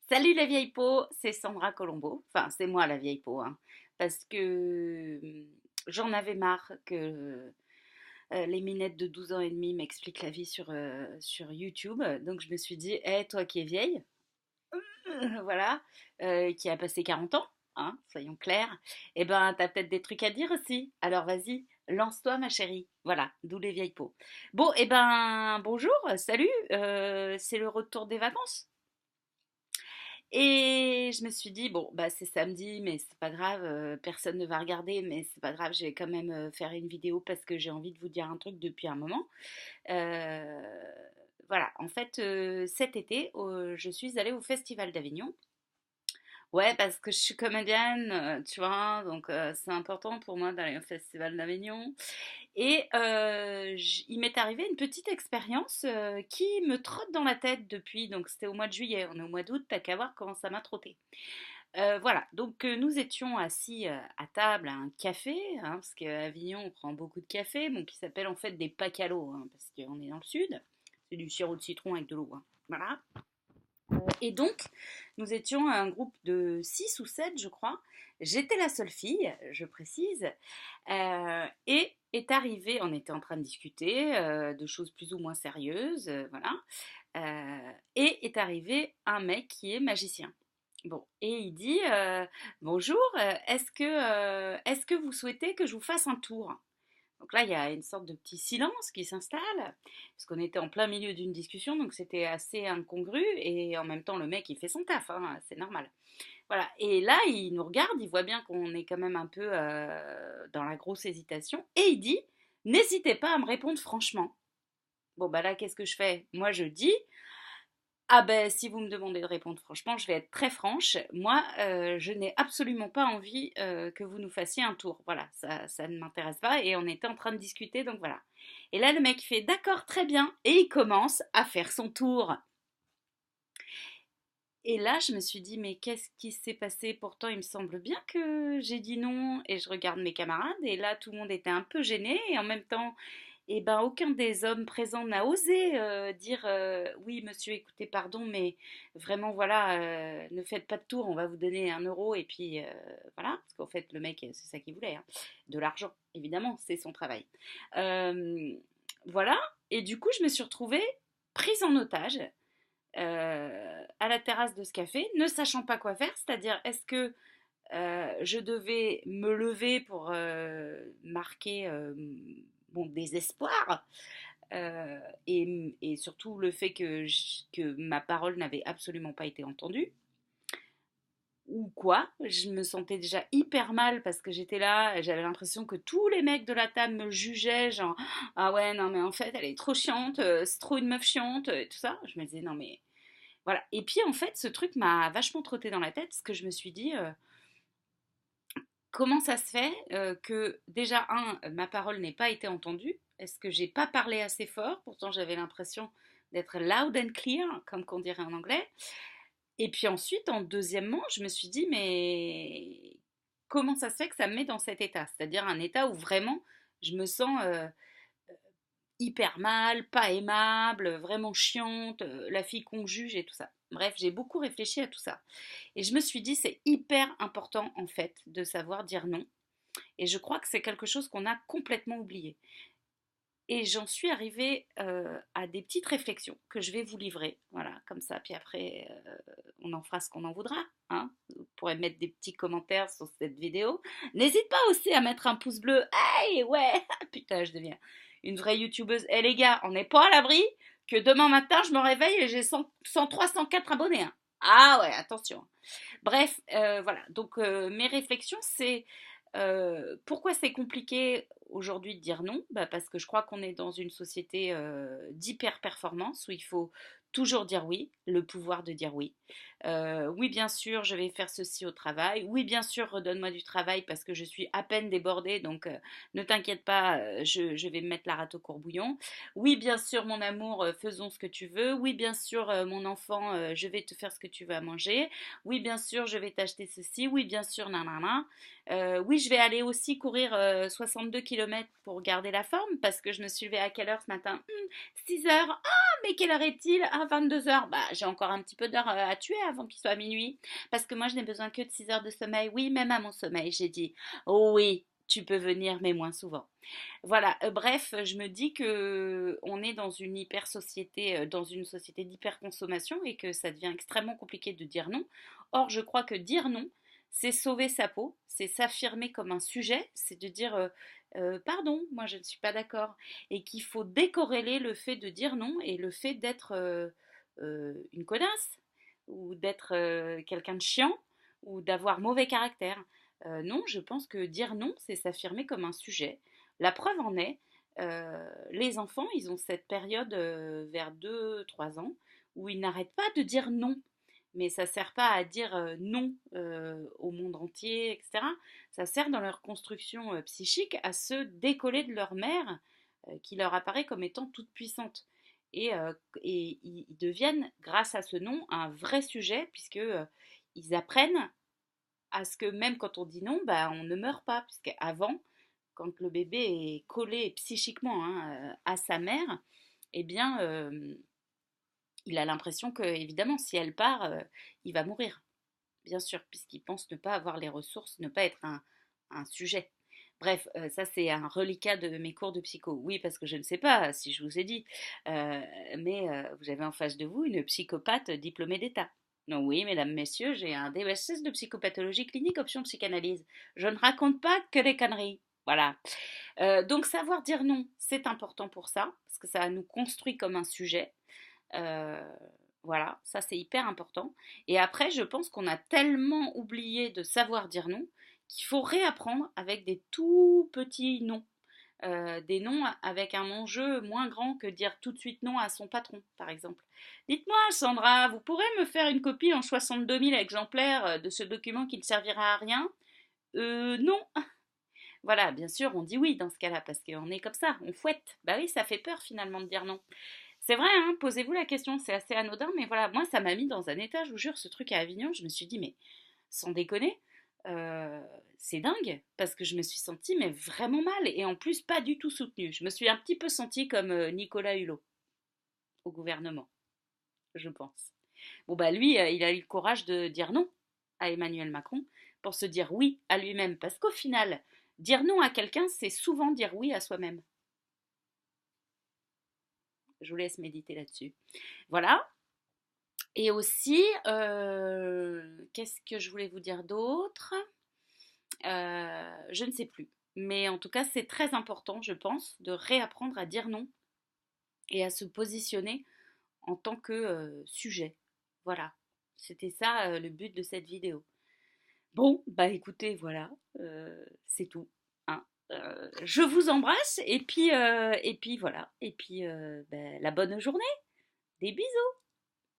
Salut la vieille peau, c'est Sandra Colombo. Enfin, c'est moi la vieille peau, hein, parce que j'en avais marre que les minettes de 12 ans et demi m'expliquent la vie sur YouTube. Donc je me suis dit, hé, toi qui es vieille, voilà, qui a passé 40 ans, hein, soyons clairs, eh ben, t'as peut-être des trucs à dire aussi. Alors vas-y, lance-toi ma chérie. Voilà, d'où les vieilles peaux. Bon, eh ben, bonjour, salut, c'est le retour des vacances. Et je me suis dit, bon, bah c'est samedi, mais c'est pas grave, personne ne va regarder, mais c'est pas grave, je vais quand même faire une vidéo parce que j'ai envie de vous dire un truc depuis un moment. Euh, voilà, en fait, cet été, je suis allée au Festival d'Avignon. Ouais, parce que je suis comédienne, tu vois, donc c'est important pour moi d'aller au Festival d'Avignon. Et il m'est arrivé une petite expérience qui me trotte dans la tête depuis, donc c'était au mois de juillet, on est au mois d'août, t'as qu'à voir comment ça m'a trotté. Voilà, donc nous étions assis à table à un café, hein, parce qu'à Avignon on prend beaucoup de café, bon, qui s'appelle en fait des pacalos, hein, parce qu'on est dans le sud, c'est du sirop de citron avec de l'eau, hein, voilà. Et donc, nous étions un groupe de 6 ou 7, je crois. J'étais la seule fille, je précise. Et est arrivé, on était en train de discuter de choses plus ou moins sérieuses, voilà. Et est arrivé un mec qui est magicien. Bon, et il dit bonjour, est-ce que vous souhaitez que je vous fasse un tour? Donc là, il y a une sorte de petit silence qui s'installe, parce qu'on était en plein milieu d'une discussion, donc c'était assez incongru, et en même temps, le mec, il fait son taf, hein, c'est normal. Voilà, et là, il nous regarde, il voit bien qu'on est quand même un peu dans la grosse hésitation, et il dit, n'hésitez pas à me répondre franchement. Bon, bah là, qu'est-ce que je fais? Moi, je dis, ah ben, si vous me demandez de répondre franchement, je vais être très franche. Moi, je n'ai absolument pas envie que vous nous fassiez un tour. Voilà, ça ne m'intéresse pas et on était en train de discuter, donc voilà. Et là, le mec fait d'accord, très bien, et il commence à faire son tour. Et là, je me suis dit, mais qu'est-ce qui s'est passé? Pourtant, il me semble bien que j'ai dit non, et je regarde mes camarades, et là, tout le monde était un peu gêné, et en même temps, eh ben, aucun des hommes présents n'a osé dire oui, monsieur, écoutez, pardon, mais vraiment, voilà, ne faites pas de tour, on va vous donner 1 euro, et puis voilà, parce qu'en fait, le mec, c'est ça qu'il voulait, hein, de l'argent, évidemment, c'est son travail. Euh, voilà, et du coup, je me suis retrouvée prise en otage à la terrasse de ce café, ne sachant pas quoi faire, c'est-à-dire est-ce que je devais me lever pour marquer mon désespoir et surtout le fait que ma parole n'avait absolument pas été entendue. Ou quoi, je me sentais déjà hyper mal parce que j'étais là, j'avais l'impression que tous les mecs de la table me jugeaient, genre ah ouais, non mais en fait elle est trop chiante, c'est trop une meuf chiante, et tout ça. Je me disais non mais voilà. Et puis en fait, ce truc m'a vachement trotté dans la tête parce que je me suis dit comment ça se fait que déjà, ma parole n'ait pas été entendue? Est-ce que j'ai pas parlé assez fort? Pourtant, j'avais l'impression d'être loud and clear, comme qu'on dirait en anglais. Et puis ensuite, en deuxièmement, je me suis dit, mais comment ça se fait que ça me met dans cet état? C'est-à-dire un état où vraiment je me sens hyper mal, pas aimable, vraiment chiante, la fille qu'on juge et tout ça. Bref, j'ai beaucoup réfléchi à tout ça. Et je me suis dit, c'est hyper important en fait de savoir dire non. Et je crois que c'est quelque chose qu'on a complètement oublié. Et j'en suis arrivée à des petites réflexions que je vais vous livrer. Voilà, comme ça. Puis après, on en fera ce qu'on en voudra. Hein. Vous pourrez mettre des petits commentaires sur cette vidéo. N'hésite pas aussi à mettre un pouce bleu. Hey, ouais. Putain, je deviens une vraie youtubeuse. Eh les gars, on n'est pas à l'abri que demain matin, je me réveille et j'ai 103, 104 abonnés. Hein. Ah ouais, attention. Bref, voilà. Donc, mes réflexions, c'est pourquoi c'est compliqué aujourd'hui de dire non? Bah, parce que je crois qu'on est dans une société d'hyper-performance où il faut toujours dire oui, le pouvoir de dire oui. Oui, bien sûr, je vais faire ceci au travail. Oui, bien sûr, redonne-moi du travail parce que je suis à peine débordée, donc ne t'inquiète pas, je vais me mettre la rate au courbouillon. Oui, bien sûr, mon amour, faisons ce que tu veux. Oui, bien sûr, mon enfant, je vais te faire ce que tu veux à manger. Oui, bien sûr, je vais t'acheter ceci. Oui, bien sûr, nanana. Oui, je vais aller aussi courir 62 km pour garder la forme parce que je me suis levée à quelle heure ce matin? 6 heures. Ah, mais quelle heure est-il? à 22 h. Bah, j'ai encore un petit peu d'heures à tuer avant qu'il soit minuit. Parce que moi, je n'ai besoin que de 6 heures de sommeil. Oui, même à mon sommeil, j'ai dit, oui, tu peux venir, mais moins souvent. Voilà, bref, je me dis que on est dans une hyper société, dans une société d'hyper-consommation et que ça devient extrêmement compliqué de dire non. Or, je crois que dire non, c'est sauver sa peau, c'est s'affirmer comme un sujet, c'est de dire pardon, moi je ne suis pas d'accord, et qu'il faut décorréler le fait de dire non et le fait d'être une connasse ou d'être quelqu'un de chiant ou d'avoir mauvais caractère. Non, je pense que dire non, c'est s'affirmer comme un sujet. La preuve en est, les enfants, ils ont cette période vers 2, 3 ans où ils n'arrêtent pas de dire non. Mais ça ne sert pas à dire non au monde entier, etc. Ça sert dans leur construction psychique à se décoller de leur mère qui leur apparaît comme étant toute puissante. Et ils deviennent, grâce à ce non, un vrai sujet puisque ils apprennent à ce que même quand on dit non, bah, on ne meurt pas. Puisqu'avant, quand le bébé est collé psychiquement à sa mère, eh bien, il a l'impression que, évidemment, si elle part, il va mourir, bien sûr, puisqu'il pense ne pas avoir les ressources, ne pas être un sujet. Bref, ça c'est un reliquat de mes cours de psycho. Oui, parce que je ne sais pas si je vous ai dit, mais vous avez en face de vous une psychopathe diplômée d'État. Non, oui, mesdames, messieurs, j'ai un DESS de psychopathologie clinique option psychanalyse. Je ne raconte pas que des conneries. Voilà. Donc savoir dire non, c'est important pour ça, parce que ça nous construit comme un sujet. Euh, voilà, ça c'est hyper important. Et après, je pense qu'on a tellement oublié de savoir dire non qu'il faut réapprendre avec des tout petits noms. Des noms avec un enjeu moins grand que dire tout de suite non à son patron, par exemple. Dites-moi, Sandra, vous pourrez me faire une copie en 62 000 exemplaires de ce document qui ne servira à rien? Non. Voilà, bien sûr, on dit oui dans ce cas-là, parce qu'on est comme ça, on fouette. Bah oui, ça fait peur finalement de dire non. C'est vrai, hein, posez-vous la question, c'est assez anodin, mais voilà, moi ça m'a mis dans un état, je vous jure, ce truc à Avignon, je me suis dit, mais sans déconner, euh, c'est dingue, parce que je me suis sentie mais vraiment mal, et en plus pas du tout soutenue. Je me suis un petit peu sentie comme Nicolas Hulot au gouvernement, je pense. Bon bah lui, il a eu le courage de dire non à Emmanuel Macron pour se dire oui à lui-même, parce qu'au final, dire non à quelqu'un, c'est souvent dire oui à soi-même. Je vous laisse méditer là-dessus. Voilà. Et aussi, qu'est-ce que je voulais vous dire d'autre? Je ne sais plus. Mais en tout cas, c'est très important, je pense, de réapprendre à dire non et à se positionner en tant que sujet. Voilà. C'était ça le but de cette vidéo. Bon, bah écoutez, voilà, c'est tout, hein. Je vous embrasse et puis voilà. Et puis bah, la bonne journée. Des bisous.